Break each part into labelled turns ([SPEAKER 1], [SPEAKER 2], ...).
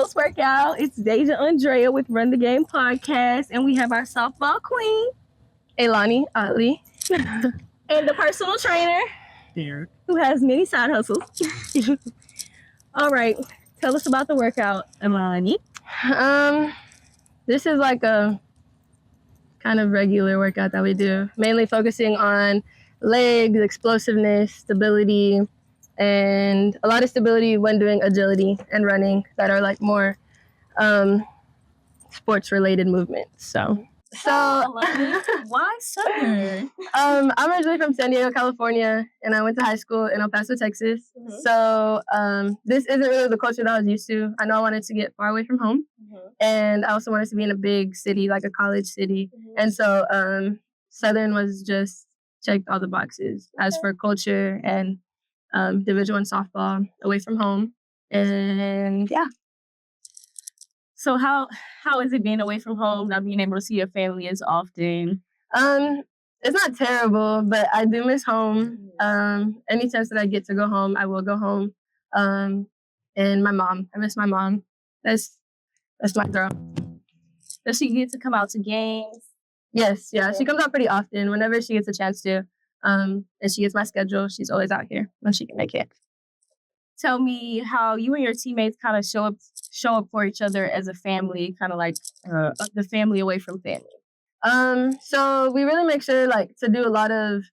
[SPEAKER 1] post-workout. It's Daja Andrea with Run the Game podcast, and we have our softball queen, Aylani Ottley, and the personal trainer,
[SPEAKER 2] Derek,
[SPEAKER 1] who has many side hustles. All right, tell us about the workout, Aylani. This is like a kind of regular workout that we do, mainly focusing on legs, explosiveness, stability, and a lot of stability when doing agility and running that are like more sports related movements. So
[SPEAKER 3] why Southern?
[SPEAKER 1] I'm originally from San Diego, California, and I went to high school in El Paso, Texas. Mm-hmm. So this isn't really the culture that I was used to. I know I wanted to get far away from home, and I also wanted to be in a big city, like a college city. And so Southern was just checked all the boxes as for culture and Division I softball away from home. And yeah.
[SPEAKER 3] So how is it being away from home, not being able to see your family as often?
[SPEAKER 1] It's not terrible, but I do miss home. Any chance that I get to go home, I will go home. And my mom, I miss my mom. That's my girl.
[SPEAKER 3] Does she get to come out to games?
[SPEAKER 1] Yes, yeah. She comes out pretty often whenever she gets a chance to. And she gets my schedule. She's always out here when she can make it.
[SPEAKER 3] Tell me how you and your teammates kind of show up for each other as a family, kind of like the family away from family.
[SPEAKER 1] So we really make sure like to do a lot of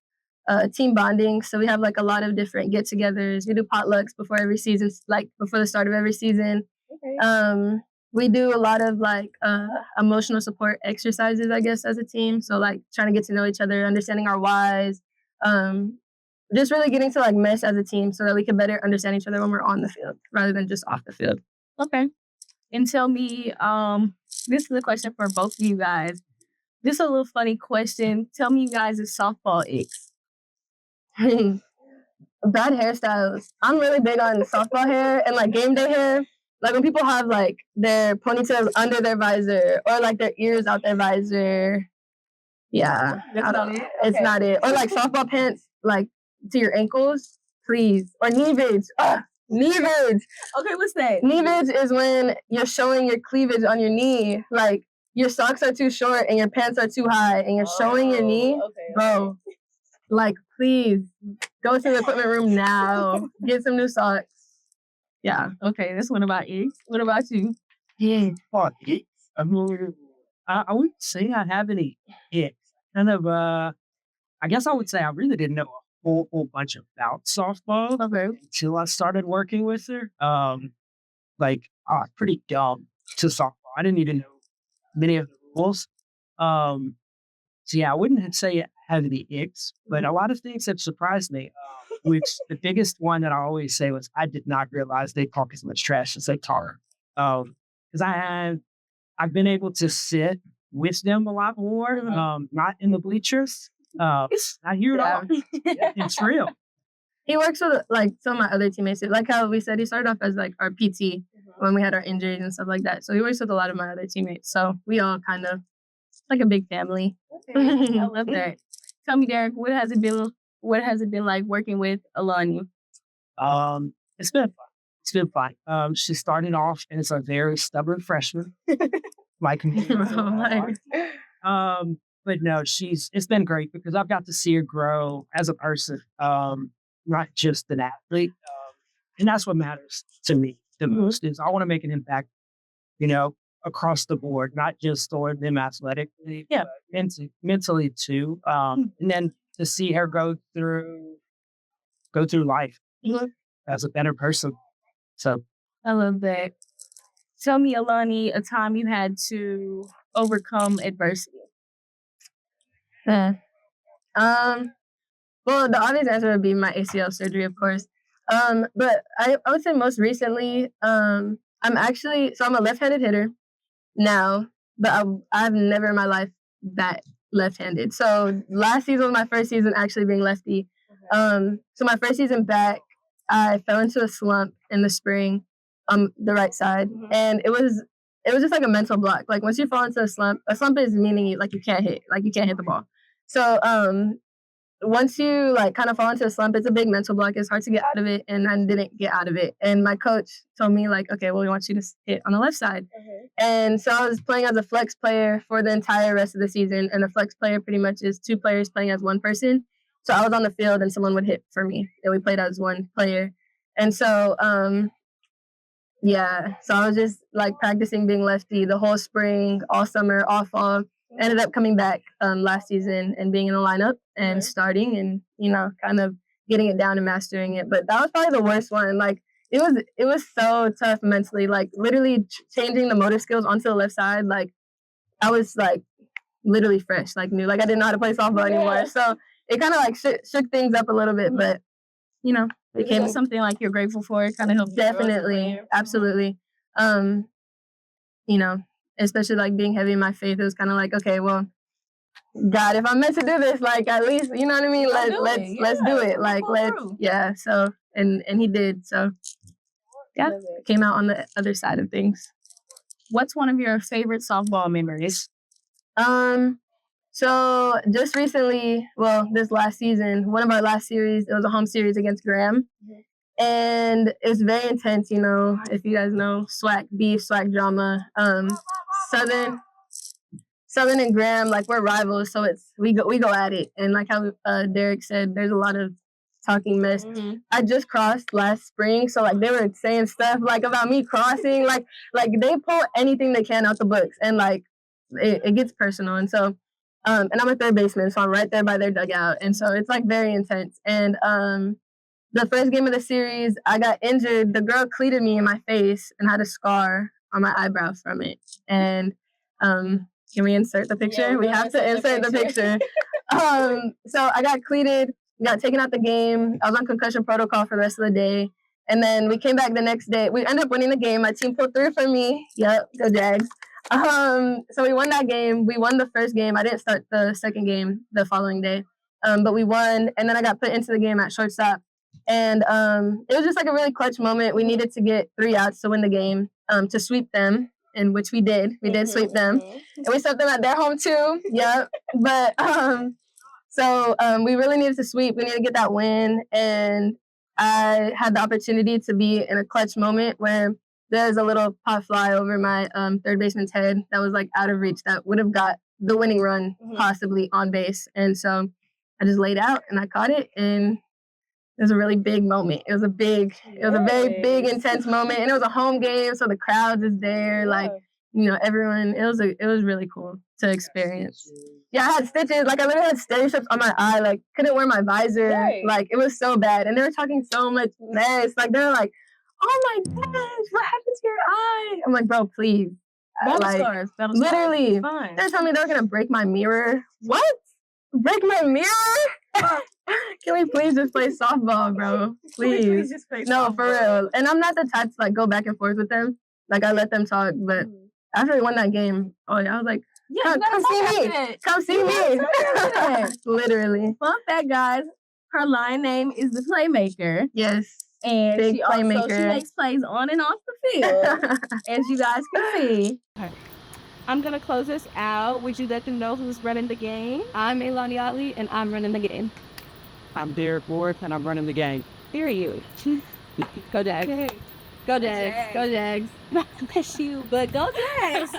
[SPEAKER 1] team bonding. So we have like a lot of different get-togethers. We do potlucks before every season, like before the start of every season. Okay. We do a lot of like emotional support exercises, I guess, as a team. So like trying to get to know each other, understanding our whys. Just really getting to like mesh as a team so that we can better understand each other when we're on the field rather than just off the field.
[SPEAKER 3] Okay. And tell me, this is a question for both of you guys. This is a little funny question. Tell me you guys' softball icks.
[SPEAKER 1] Bad hairstyles. I'm really big on softball hair and like game day hair. Like when people have like their ponytails under their visor or like their ears out their visor. Yeah.
[SPEAKER 3] That's not it?
[SPEAKER 1] It's not it. Or like softball pants, like to your ankles, please. Or knee-vage. Knee-vage.
[SPEAKER 3] Okay, what's that?
[SPEAKER 1] Knee-vage is when you're showing your cleavage on your knee. Like your socks are too short and your pants are too high and you're showing your knee. Okay. Bro, like please go to the equipment room now. Get some new socks. Yeah.
[SPEAKER 3] Okay, that's one about icks. What about you?
[SPEAKER 2] Yeah, icks. I mean, I wouldn't say I have any icks. Kind of, I guess I would say I really didn't know a whole bunch about softball until I started working with her. I was pretty dumb to softball. I didn't even know many of the rules. So yeah, I wouldn't say I have any icks, but a lot of things have surprised me. Which the biggest one that I always say was I did not realize they talk as much trash as they talk. Because I've been able to sit with them a lot more, not in the bleachers. I hear it all. It's real.
[SPEAKER 1] He works with like some of my other teammates. Like how we said, he started off as like our PT when we had our injuries and stuff like that. So he works with a lot of my other teammates. So we all kind of like a big family.
[SPEAKER 3] Okay. I love that. Tell me, Derek, what has it been like working with Aylani?
[SPEAKER 2] It's been fun. It's been fun. She started off as a very stubborn freshman, like me. But no, it's been great because I've got to see her grow as a person, not just an athlete. And that's what matters to me the most is I want to make an impact, across the board, not just on them athletically, but mentally too. And then to see her go through life as a better person. So
[SPEAKER 3] I love that. Tell me, Aylani, a time you had to overcome adversity.
[SPEAKER 1] Well, the obvious answer would be my ACL surgery, of course. But I would say most recently, I'm a left-handed hitter now, but I've never in my life bat left-handed. So last season was my first season actually being lefty. So my first season back, I fell into a slump in the spring on the right side, and it was just like a mental block. Like once you fall into a slump is meaning like you can't hit the ball. So once you like kind of fall into a slump, it's a big mental block. It's hard to get out of it, and I didn't get out of it. And my coach told me like, okay, well, we want you to hit on the left side. And so I was playing as a flex player for the entire rest of the season. And a flex player pretty much is two players playing as one person. So I was on the field and someone would hit for me, and we played as one player. And so, so I was just like practicing being lefty the whole spring, all summer, all fall. Ended up coming back last season and being in the lineup and starting and, kind of getting it down and mastering it. But that was probably the worst one. Like, it was so tough mentally, like literally changing the motor skills onto the left side. Like, I was like literally fresh, like new, like I didn't know how to play softball anymore. So it kind of like shook things up a little bit, but it became
[SPEAKER 3] something like you're grateful for. It kind of helped.
[SPEAKER 1] Definitely. Absolutely. Especially like being heavy in my faith, it was kind of like, okay, well, God, if I'm meant to do this, like at least, you know what I mean? Let's do it. Like, So, and he did. So, came out on the other side of things.
[SPEAKER 3] What's one of your favorite softball memories?
[SPEAKER 1] So just recently, well, this last season, one of our last series, it was a home series against Graham. And it was very intense, if you guys know, SWAC beef, SWAC drama. Southern and Graham, like we're rivals, so we go at it. And like how Derek said, there's a lot of talking mess. I just crossed last spring, so like they were saying stuff like about me crossing, like they pull anything they can out the books, and like it gets personal. And so and I'm a third baseman, so I'm right there by their dugout, and so it's like very intense. And the first game of the series, I got injured. The girl cleated me in my face and had a scar on my eyebrow from it. And can we insert the picture? Yeah, we have to insert the picture. So I got cleated, got taken out the game. I was on concussion protocol for the rest of the day. And then we came back the next day. We ended up winning the game. My team pulled through for me. Yep, go Jags. So we won that game. We won the first game. I didn't start the second game the following day. But we won. And then I got put into the game at shortstop. And it was just like a really clutch moment. We needed to get 3 outs to win the game, to sweep them, and which we did. We did sweep them. And we swept them at their home too. Yep. But so we really needed to sweep. We needed to get that win. And I had the opportunity to be in a clutch moment where there's a little pop fly over my third baseman's head that was like out of reach that would have got the winning run possibly on base. And so I just laid out and I caught it, and it was a really big moment. It was a very big, intense moment. And it was a home game, so the crowd is there. Like, everyone, it was really cool to experience. Yeah, I had stitches. Like, I literally had stitch strips on my eye. Like, couldn't wear my visor. Right. Like, it was so bad. And they were talking so much mess. Like, they were like, oh my gosh, what happened to your eye? I'm like, bro, please.
[SPEAKER 3] Battle stars.
[SPEAKER 1] Literally. They're telling me they're going to break my mirror. What? Break my mirror? Can we please just play softball, bro? Please. Just play softball? For real. And I'm not the type to like go back and forth with them. Like, I let them talk, but after we won that game, I was like, come see me. Come see me. Literally.
[SPEAKER 3] Fun fact, guys. Her line name is the Playmaker.
[SPEAKER 1] Yes.
[SPEAKER 3] And
[SPEAKER 1] big
[SPEAKER 3] she
[SPEAKER 1] Playmaker.
[SPEAKER 3] Makes plays on and off the field, as you guys can see. Okay. I'm going to close this out. Would you let them know who's running the game?
[SPEAKER 1] I'm Aylani Ottley, and I'm running the game.
[SPEAKER 2] I'm Derek Ward, and I'm running the game.
[SPEAKER 3] Period.
[SPEAKER 1] Go Jags.
[SPEAKER 3] Okay.
[SPEAKER 1] Go Jags. Go Jags.
[SPEAKER 3] Bless you, but go Jags.